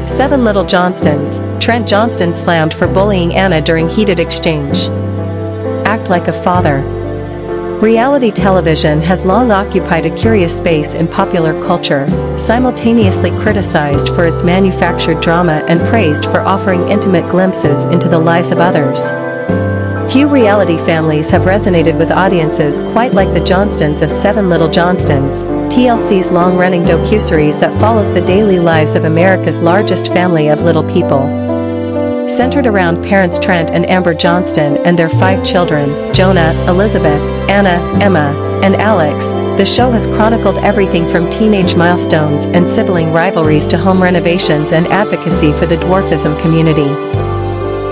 7 Little Johnstons, Trent Johnston slammed for bullying Anna during heated exchange. Act like a father. Reality television has long occupied a curious space in popular culture, simultaneously criticized for its manufactured drama and praised for offering intimate glimpses into the lives of others. Few reality families have resonated with audiences quite like the Johnstons of 7 Little Johnstons, TLC's long-running docuseries that follows the daily lives of America's largest family of little people. Centered around parents Trent and Amber Johnston and their 5 children, Jonah, Elizabeth, Anna, Emma, and Alex, the show has chronicled everything from teenage milestones and sibling rivalries to home renovations and advocacy for the dwarfism community.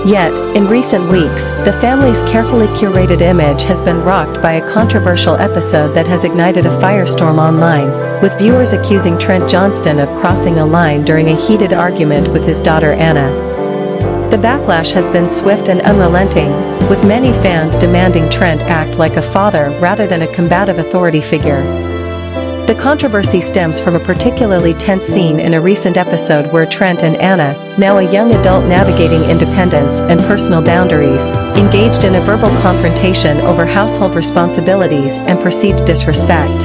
Yet, in recent weeks, the family's carefully curated image has been rocked by a controversial episode that has ignited a firestorm online, with viewers accusing Trent Johnston of crossing a line during a heated argument with his daughter Anna. The backlash has been swift and unrelenting, with many fans demanding Trent act like a father rather than a combative authority figure. The controversy stems from a particularly tense scene in a recent episode where Trent and Anna, now a young adult navigating independence and personal boundaries, engaged in a verbal confrontation over household responsibilities and perceived disrespect.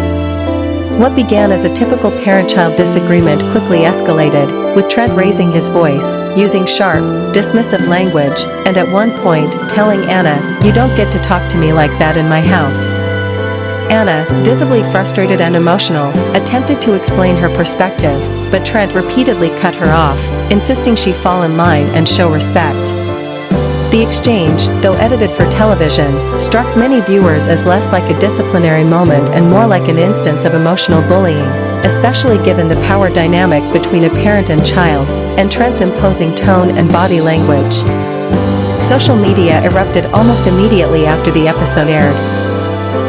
What began as a typical parent-child disagreement quickly escalated, with Trent raising his voice, using sharp, dismissive language, and at one point telling Anna, "You don't get to talk to me like that in my house." Anna, visibly frustrated and emotional, attempted to explain her perspective, but Trent repeatedly cut her off, insisting she fall in line and show respect. The exchange, though edited for television, struck many viewers as less like a disciplinary moment and more like an instance of emotional bullying, especially given the power dynamic between a parent and child, and Trent's imposing tone and body language. Social media erupted almost immediately after the episode aired.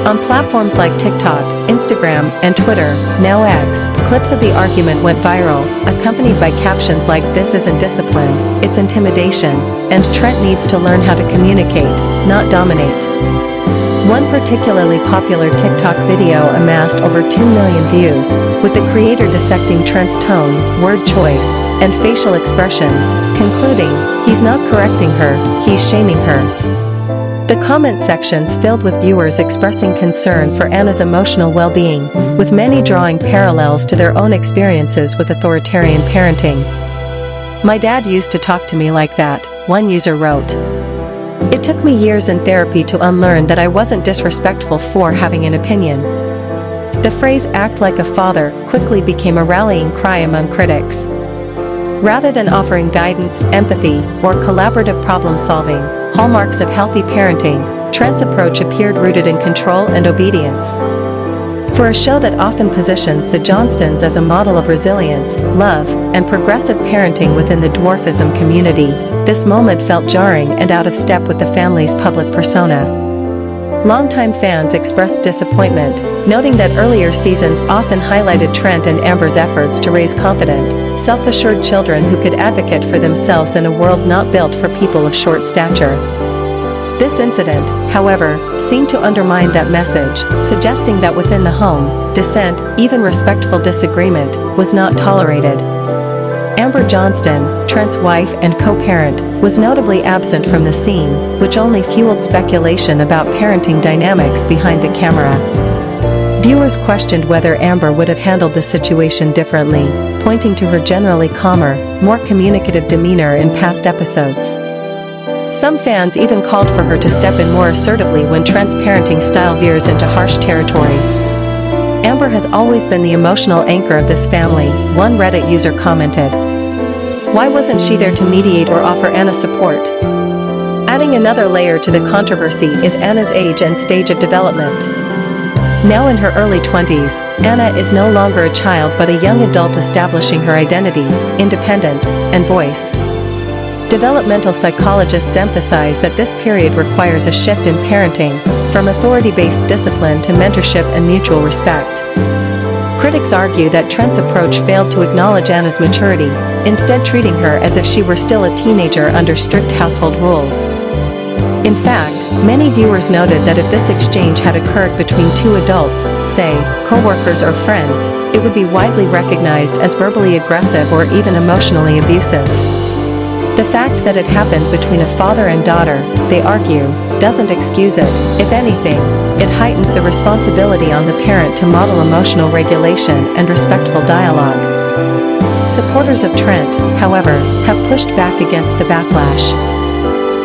On platforms like TikTok, Instagram, and Twitter, now X, clips of the argument went viral, accompanied by captions like "This isn't discipline, it's intimidation," and "Trent needs to learn how to communicate, not dominate." One particularly popular TikTok video amassed over 2 million views, with the creator dissecting Trent's tone, word choice, and facial expressions, concluding, "He's not correcting her, he's shaming her." The comment sections filled with viewers expressing concern for Anna's emotional well-being, with many drawing parallels to their own experiences with authoritarian parenting. "My dad used to talk to me like that," one user wrote. "It took me years in therapy to unlearn that I wasn't disrespectful for having an opinion." The phrase "act like a father" quickly became a rallying cry among critics. Rather than offering guidance, empathy, or collaborative problem-solving, hallmarks of healthy parenting, Trent's approach appeared rooted in control and obedience. For a show that often positions the Johnstons as a model of resilience, love, and progressive parenting within the dwarfism community, this moment felt jarring and out of step with the family's public persona. Longtime fans expressed disappointment, noting that earlier seasons often highlighted Trent and Amber's efforts to raise confident, self-assured children who could advocate for themselves in a world not built for people of short stature. This incident, however, seemed to undermine that message, suggesting that within the home, dissent, even respectful disagreement, was not tolerated. Amber Johnston, Trent's wife and co-parent, was notably absent from the scene, which only fueled speculation about parenting dynamics behind the camera. Viewers questioned whether Amber would have handled the situation differently, pointing to her generally calmer, more communicative demeanor in past episodes. Some fans even called for her to step in more assertively when Trent's parenting style veers into harsh territory. "Amber has always been the emotional anchor of this family," one Reddit user commented. "Why wasn't she there to mediate or offer Anna support?" Adding another layer to the controversy is Anna's age and stage of development. Now in her early 20s, Anna is no longer a child but a young adult establishing her identity, independence, and voice. Developmental psychologists emphasize that this period requires a shift in parenting, from authority-based discipline to mentorship and mutual respect. Critics argue that Trent's approach failed to acknowledge Anna's maturity, instead treating her as if she were still a teenager under strict household rules. In fact, Many viewers noted that if this exchange had occurred between two adults, say, co-workers or friends, it would be widely recognized as verbally aggressive or even emotionally abusive. The fact that it happened between a father and daughter, they argue, doesn't excuse it. If anything, it heightens the responsibility on the parent to model emotional regulation and respectful dialogue. Supporters of Trent, however, have pushed back against the backlash.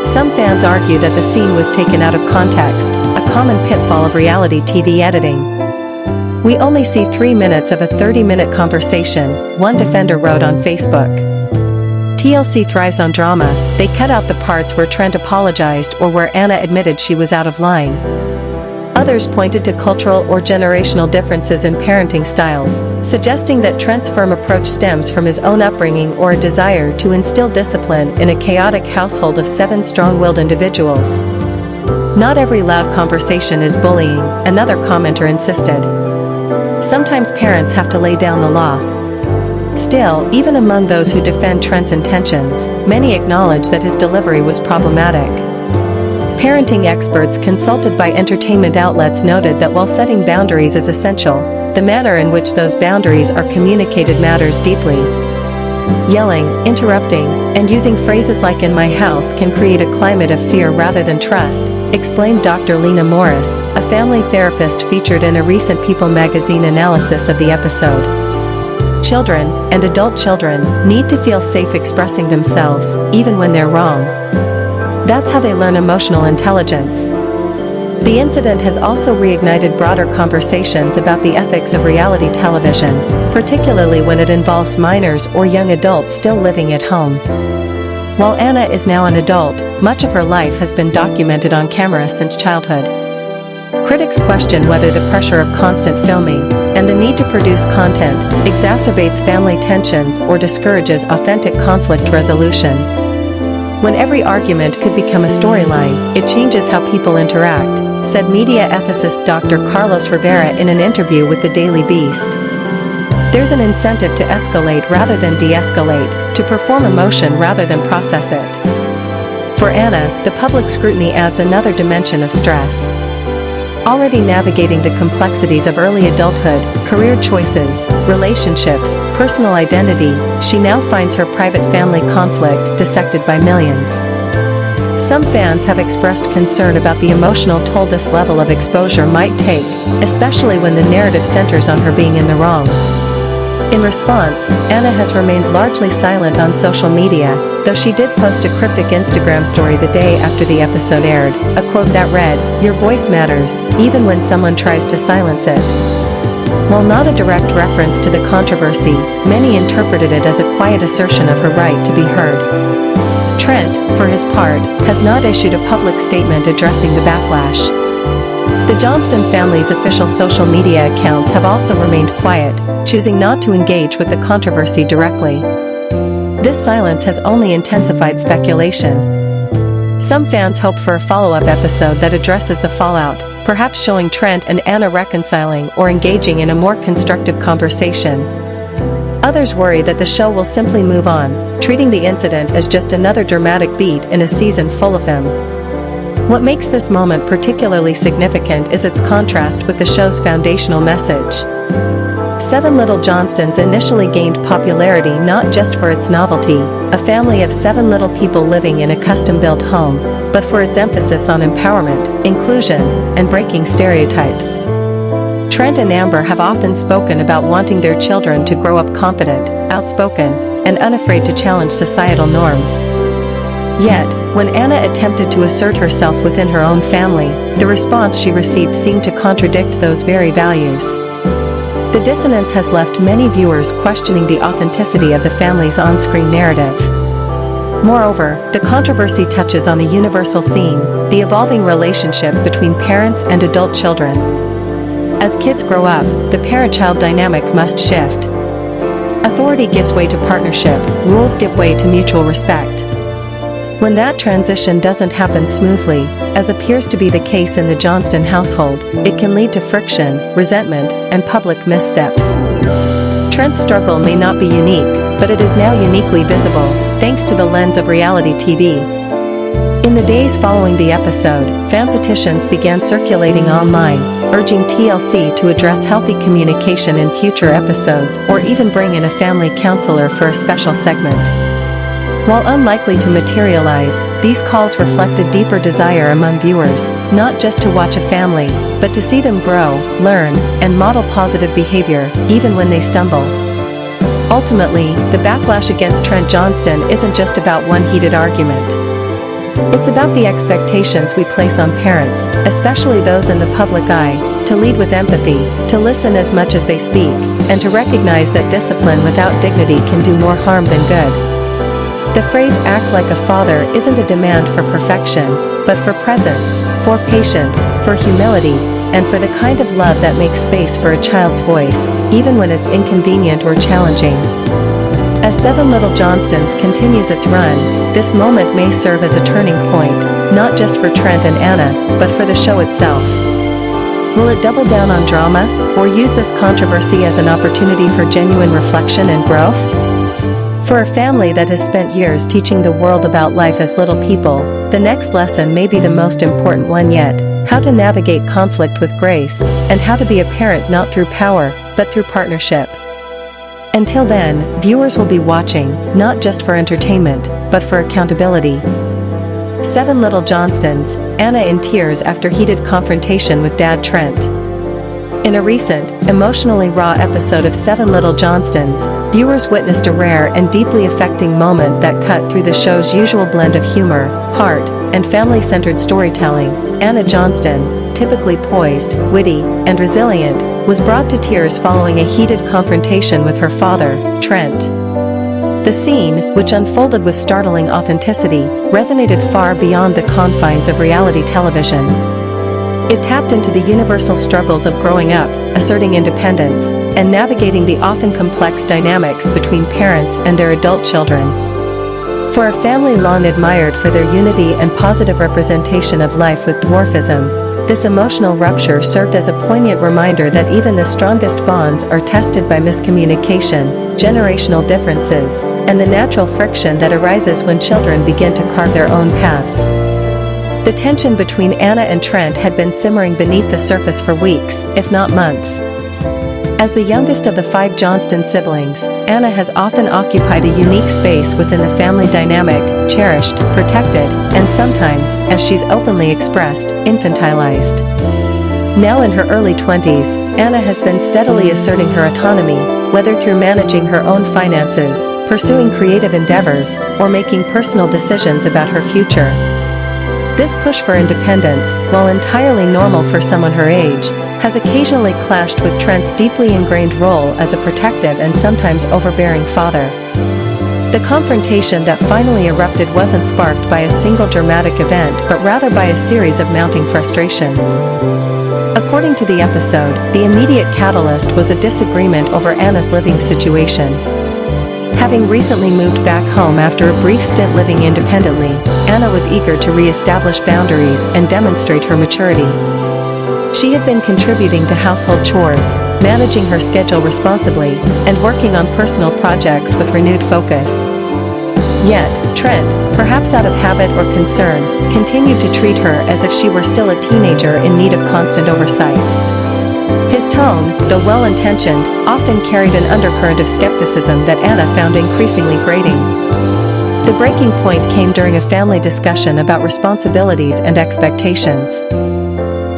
Some fans argue that the scene was taken out of context, a common pitfall of reality TV editing. "We only see 3 minutes of a 30-minute conversation," one defender wrote on Facebook. TLC thrives on drama. They cut out the parts where Trent apologized or where Anna admitted she was out of line. Others pointed to cultural or generational differences in parenting styles, suggesting that Trent's firm approach stems from his own upbringing or a desire to instill discipline in a chaotic household of 7 strong-willed individuals. "Not every loud conversation is bullying," another commenter insisted. "Sometimes parents have to lay down the law." Still, even among those who defend Trent's intentions, many acknowledge that his delivery was problematic. Parenting experts consulted by entertainment outlets noted that while setting boundaries is essential, the manner in which those boundaries are communicated matters deeply. Yelling, interrupting, and using phrases like "in my house" can create a climate of fear rather than trust, explained Dr. Lena Morris, a family therapist featured in a recent People magazine analysis of the episode. Children, and adult children, need to feel safe expressing themselves, even when they're wrong. That's how they learn emotional intelligence. The incident has also reignited broader conversations about the ethics of reality television, particularly when it involves minors or young adults still living at home. While Anna is now an adult, much of her life has been documented on camera since childhood. Critics question whether the pressure of constant filming and the need to produce content exacerbates family tensions or discourages authentic conflict resolution. "When every argument could become a storyline, it changes how people interact," said media ethicist Dr. Carlos Rivera in an interview with the Daily Beast. "There's an incentive to escalate rather than de-escalate, to perform emotion rather than process it." For Anna, the public scrutiny adds another dimension of stress. Already navigating the complexities of early adulthood, career choices, relationships, personal identity, she now finds her private family conflict dissected by millions. Some fans have expressed concern about the emotional toll this level of exposure might take, especially when the narrative centers on her being in the wrong. In response, Anna has remained largely silent on social media, though she did post a cryptic Instagram story the day after the episode aired, a quote that read, "Your voice matters, even when someone tries to silence it." While not a direct reference to the controversy, many interpreted it as a quiet assertion of her right to be heard. Trent, for his part, has not issued a public statement addressing the backlash. The Johnston family's official social media accounts have also remained quiet, choosing not to engage with the controversy directly. This silence has only intensified speculation. Some fans hope for a follow-up episode that addresses the fallout, perhaps showing Trent and Anna reconciling or engaging in a more constructive conversation. Others worry that the show will simply move on, treating the incident as just another dramatic beat in a season full of them. What makes this moment particularly significant is its contrast with the show's foundational message. 7 Little Johnstons initially gained popularity not just for its novelty, a family of 7 little people living in a custom-built home, but for its emphasis on empowerment, inclusion, and breaking stereotypes. Trent and Amber have often spoken about wanting their children to grow up confident, outspoken, and unafraid to challenge societal norms. Yet, when Anna attempted to assert herself within her own family, the response she received seemed to contradict those very values. The dissonance has left many viewers questioning the authenticity of the family's on-screen narrative. Moreover, the controversy touches on a universal theme, the evolving relationship between parents and adult children. As kids grow up, the parent-child dynamic must shift. Authority gives way to partnership, rules give way to mutual respect. When that transition doesn't happen smoothly, as appears to be the case in the Johnston household, it can lead to friction, resentment, and public missteps. Trent's struggle may not be unique, but it is now uniquely visible, thanks to the lens of reality TV. In the days following the episode, fan petitions began circulating online, urging TLC to address healthy communication in future episodes or even bring in a family counselor for a special segment. While unlikely to materialize, these calls reflected deeper desire among viewers, not just to watch a family, but to see them grow, learn, and model positive behavior, even when they stumble. Ultimately, the backlash against Trent Johnston isn't just about one heated argument. It's about the expectations we place on parents, especially those in the public eye, to lead with empathy, to listen as much as they speak, and to recognize that discipline without dignity can do more harm than good. The phrase "act like a father" isn't a demand for perfection, but for presence, for patience, for humility, and for the kind of love that makes space for a child's voice, even when it's inconvenient or challenging. As Seven Little Johnstons continues its run, this moment may serve as a turning point, not just for Trent and Anna, but for the show itself. Will it double down on drama, or use this controversy as an opportunity for genuine reflection and growth? For a family that has spent years teaching the world about life as little people, the next lesson may be the most important one yet: how to navigate conflict with grace, and how to be a parent not through power, but through partnership. Until then, viewers will be watching, not just for entertainment, but for accountability. Seven Little Johnstons, Anna in tears after heated confrontation with Dad Trent. In a recent, emotionally raw episode of Seven Little Johnstons, viewers witnessed a rare and deeply affecting moment that cut through the show's usual blend of humor, heart, and family-centered storytelling. Anna Johnston, typically poised, witty, and resilient, was brought to tears following a heated confrontation with her father, Trent. The scene, which unfolded with startling authenticity, resonated far beyond the confines of reality television. It tapped into the universal struggles of growing up, asserting independence, and navigating the often complex dynamics between parents and their adult children. For a family long admired for their unity and positive representation of life with dwarfism, this emotional rupture served as a poignant reminder that even the strongest bonds are tested by miscommunication, generational differences, and the natural friction that arises when children begin to carve their own paths. The tension between Anna and Trent had been simmering beneath the surface for weeks, if not months. As the youngest of the 5 Johnston siblings, Anna has often occupied a unique space within the family dynamic, cherished, protected, and sometimes, as she's openly expressed, infantilized. Now in her early 20s, Anna has been steadily asserting her autonomy, whether through managing her own finances, pursuing creative endeavors, or making personal decisions about her future. This push for independence, while entirely normal for someone her age, has occasionally clashed with Trent's deeply ingrained role as a protective and sometimes overbearing father. The confrontation that finally erupted wasn't sparked by a single dramatic event but rather by a series of mounting frustrations. According to the episode, the immediate catalyst was a disagreement over Anna's living situation. Having recently moved back home after a brief stint living independently, Anna was eager to re-establish boundaries and demonstrate her maturity. She had been contributing to household chores, managing her schedule responsibly, and working on personal projects with renewed focus. Yet, Trent, perhaps out of habit or concern, continued to treat her as if she were still a teenager in need of constant oversight. His tone, though well-intentioned, often carried an undercurrent of skepticism that Anna found increasingly grating. The breaking point came during a family discussion about responsibilities and expectations.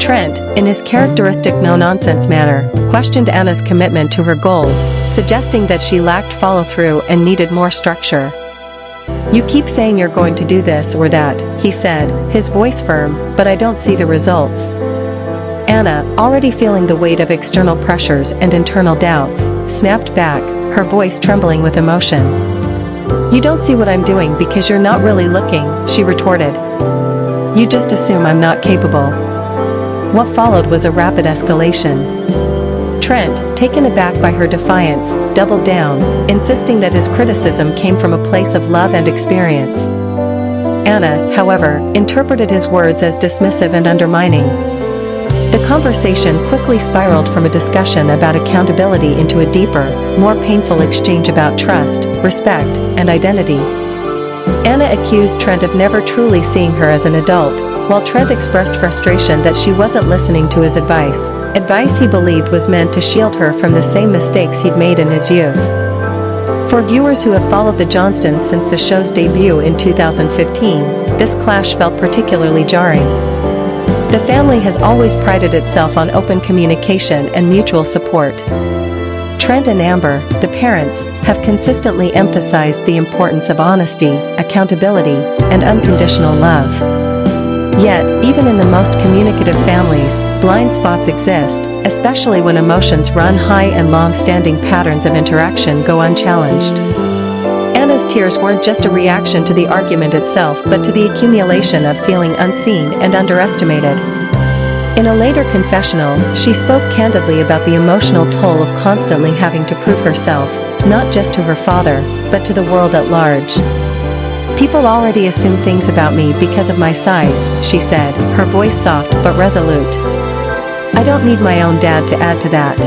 Trent, in his characteristic no-nonsense manner, questioned Anna's commitment to her goals, suggesting that she lacked follow-through and needed more structure. "You keep saying you're going to do this or that," he said, his voice firm, "but I don't see the results." Anna, already feeling the weight of external pressures and internal doubts, snapped back, her voice trembling with emotion. "You don't see what I'm doing because you're not really looking," she retorted. "You just assume I'm not capable." What followed was a rapid escalation. Trent, taken aback by her defiance, doubled down, insisting that his criticism came from a place of love and experience. Anna, however, interpreted his words as dismissive and undermining. The conversation quickly spiraled from a discussion about accountability into a deeper, more painful exchange about trust, respect, and identity. Anna accused Trent of never truly seeing her as an adult, while Trent expressed frustration that she wasn't listening to his advice he believed was meant to shield her from the same mistakes he'd made in his youth. For viewers who have followed the Johnstons since the show's debut in 2015, this clash felt particularly jarring. The family has always prided itself on open communication and mutual support. Trent and Amber, the parents, have consistently emphasized the importance of honesty, accountability, and unconditional love. Yet, even in the most communicative families, blind spots exist, especially when emotions run high and long-standing patterns of interaction go unchallenged. Anna's tears weren't just a reaction to the argument itself but to the accumulation of feeling unseen and underestimated. In a later confessional, she spoke candidly about the emotional toll of constantly having to prove herself, not just to her father, but to the world at large. "People already assume things about me because of my size," she said, her voice soft but resolute. "I don't need my own dad to add to that."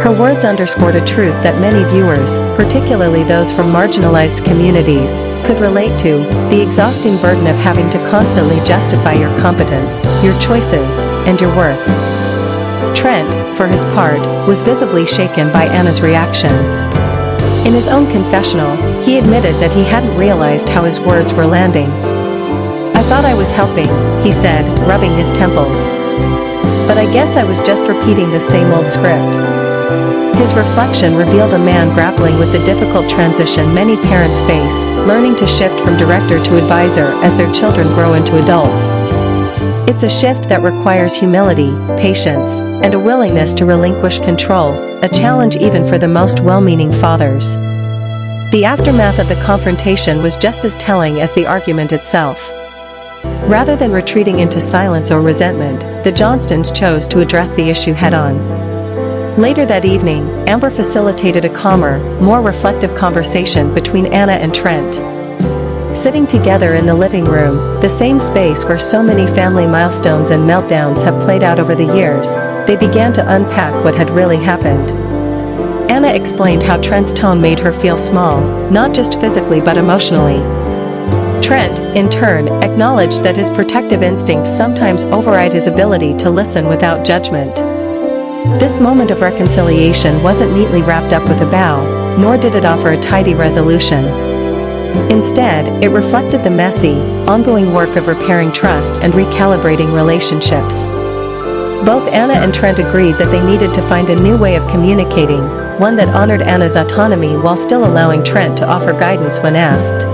Her words underscored a truth that many viewers, particularly those from marginalized communities, could relate to: the exhausting burden of having to constantly justify your competence, your choices, and your worth. Trent, for his part, was visibly shaken by Anna's reaction. In his own confessional, he admitted that he hadn't realized how his words were landing. "I thought I was helping," he said, rubbing his temples. "But I guess I was just repeating the same old script." His reflection revealed a man grappling with the difficult transition many parents face, learning to shift from director to advisor as their children grow into adults. It's a shift that requires humility, patience, and a willingness to relinquish control, a challenge even for the most well-meaning fathers. The aftermath of the confrontation was just as telling as the argument itself. Rather than retreating into silence or resentment, the Johnstons chose to address the issue head-on. Later that evening, Amber facilitated a calmer, more reflective conversation between Anna and Trent. Sitting together in the living room, the same space where so many family milestones and meltdowns have played out over the years, they began to unpack what had really happened. Anna explained how Trent's tone made her feel small, not just physically but emotionally. Trent, in turn, acknowledged that his protective instincts sometimes override his ability to listen without judgment. This moment of reconciliation wasn't neatly wrapped up with a bow, nor did it offer a tidy resolution. Instead, it reflected the messy, ongoing work of repairing trust and recalibrating relationships. Both Anna and Trent agreed that they needed to find a new way of communicating, one that honored Anna's autonomy while still allowing Trent to offer guidance when asked.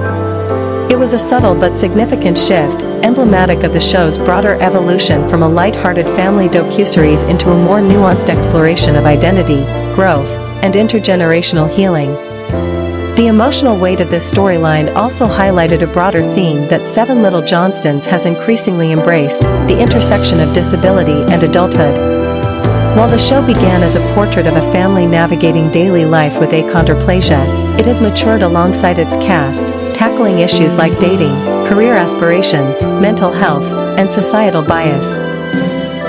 It was a subtle but significant shift, emblematic of the show's broader evolution from a light-hearted family docuseries into a more nuanced exploration of identity, growth, and intergenerational healing. The emotional weight of this storyline also highlighted a broader theme that Seven Little Johnstons has increasingly embraced: the intersection of disability and adulthood. While the show began as a portrait of a family navigating daily life with achondroplasia, it has matured alongside its cast, tackling issues like dating, career aspirations, mental health, and societal bias.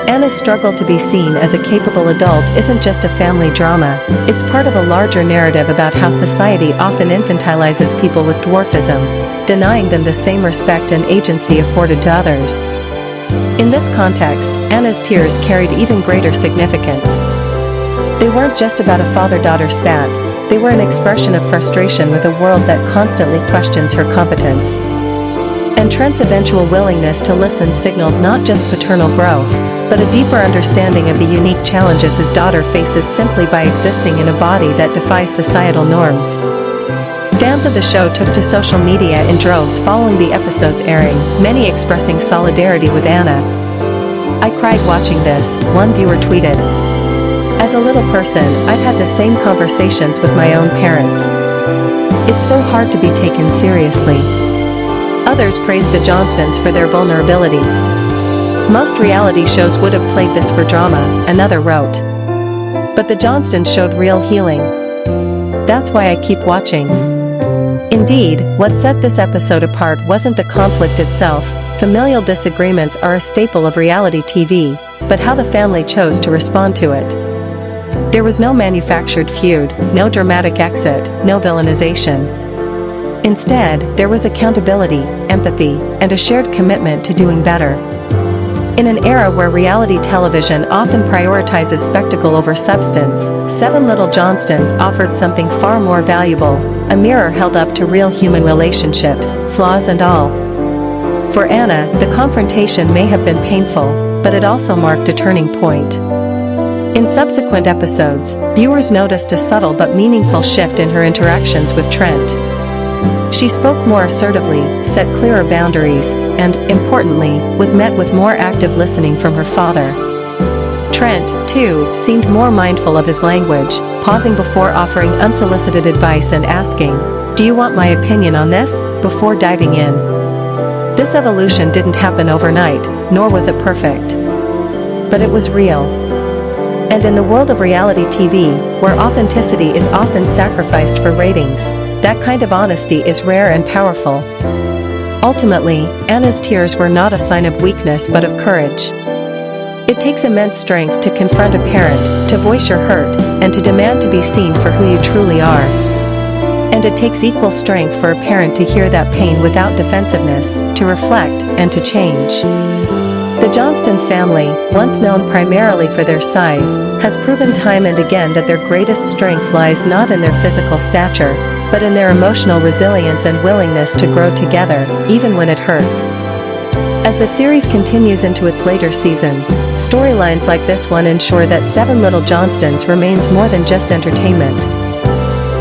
Anna's struggle to be seen as a capable adult isn't just a family drama, it's part of a larger narrative about how society often infantilizes people with dwarfism, denying them the same respect and agency afforded to others. In this context, Anna's tears carried even greater significance. They weren't just about a father-daughter spat, they were an expression of frustration with a world that constantly questions her competence. And Trent's eventual willingness to listen signaled not just paternal growth, but a deeper understanding of the unique challenges his daughter faces simply by existing in a body that defies societal norms. Fans of the show took to social media in droves following the episode's airing, many expressing solidarity with Anna. "I cried watching this," one viewer tweeted. "As a little person, I've had the same conversations with my own parents. It's so hard to be taken seriously." Others praised the Johnstons for their vulnerability. "Most reality shows would have played this for drama," another wrote. "But the Johnstons showed real healing. That's why I keep watching." Indeed, what set this episode apart wasn't the conflict itself. Familial disagreements are a staple of reality TV, but how the family chose to respond to it. There was no manufactured feud, no dramatic exit, no villainization. Instead, there was accountability, empathy, and a shared commitment to doing better. In an era where reality television often prioritizes spectacle over substance, Seven Little Johnstons offered something far more valuable, a mirror held up to real human relationships, flaws and all. For Anna, the confrontation may have been painful, but it also marked a turning point. In subsequent episodes, viewers noticed a subtle but meaningful shift in her interactions with Trent. She spoke more assertively, set clearer boundaries, and, importantly, was met with more active listening from her father. Trent, too, seemed more mindful of his language, pausing before offering unsolicited advice and asking, "Do you want my opinion on this?" before diving in. This evolution didn't happen overnight, nor was it perfect. But it was real. And in the world of reality TV, where authenticity is often sacrificed for ratings, that kind of honesty is rare and powerful. Ultimately, Anna's tears were not a sign of weakness but of courage. It takes immense strength to confront a parent, to voice your hurt, and to demand to be seen for who you truly are. And it takes equal strength for a parent to hear that pain without defensiveness, to reflect, and to change. The Johnston family, once known primarily for their size, has proven time and again that their greatest strength lies not in their physical stature, but in their emotional resilience and willingness to grow together, even when it hurts. As the series continues into its later seasons, storylines like this one ensure that Seven Little Johnstons remains more than just entertainment.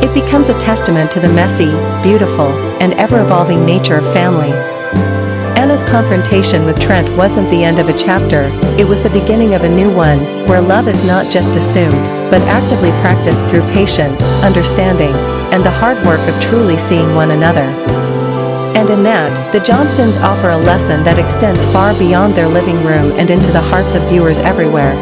It becomes a testament to the messy, beautiful, and ever-evolving nature of family. Anna's confrontation with Trent wasn't the end of a chapter, it was the beginning of a new one, where love is not just assumed, but actively practiced through patience, understanding, and the hard work of truly seeing one another. And in that, the Johnstons offer a lesson that extends far beyond their living room and into the hearts of viewers everywhere.